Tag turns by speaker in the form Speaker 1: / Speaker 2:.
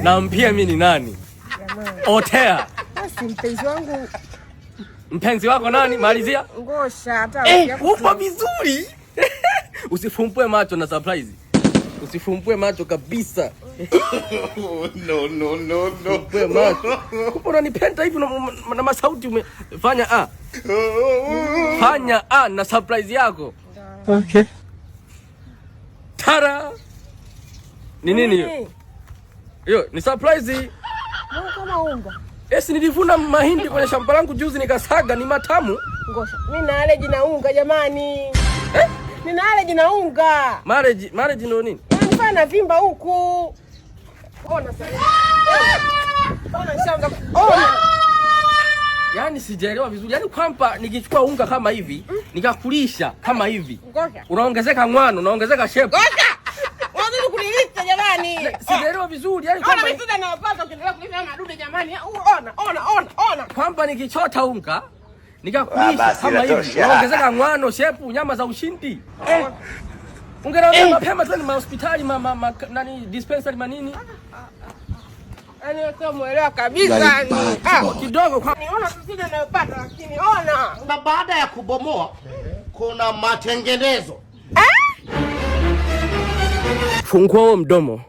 Speaker 1: Naambia mimi ni nani? Otea.
Speaker 2: Basi mpenzi wangu.
Speaker 1: Mpenzi wako nani? Malizia.
Speaker 2: Ngosha hata
Speaker 1: upo vizuri. Usifumbue macho na surprise. Usifumbue macho kabisa.
Speaker 3: No.
Speaker 1: Usifumbue macho. Kupo unanipenda hivi na masauti umefanya a. Fanya a na surprise yako.
Speaker 4: Okay.
Speaker 1: Tara. Ni nini hiyo? Hiyo ni surprise.
Speaker 2: Kama unga.
Speaker 1: Esi nilivuna mahindi kwenye shamba langu juzi nikasaga, ni matamu.
Speaker 2: Ngosha. Mimi na allergy na unga jamani. Nina allergy na unga.
Speaker 1: Marriage ndio nini?
Speaker 2: Unanifanya vimba huku. Ona sasa. Ona shamba. Ona.
Speaker 1: Yaani sijaelewa vizuri. Yaani kwamba nikichukua unga kama hivi, nikakulisha kama hivi.
Speaker 2: Ngosha.
Speaker 1: Unaongezeka ngwano, unaongezeka shape.
Speaker 2: Ngosha. Unataka kunilisha jamani.
Speaker 1: Sijaelewa vizuri. Yaani kwamba
Speaker 2: mimi sasa nawapata ukiendelea kulisha madude jamani. Ona.
Speaker 1: Kwamba nikichota unga, nikakulisha kama hivi. Unaongezeka ngwano, shape, nyama za ushindi. Ungeona mapema tu ni hospitali nani dispensary manini.
Speaker 2: Yaani wewe muelewa kabisa ni.
Speaker 1: Kidogo kwa
Speaker 2: Niona tusije nawapata lakini ona.
Speaker 3: Na baada ya kubomoa kuna matengenezo.
Speaker 1: Fungua mdomo.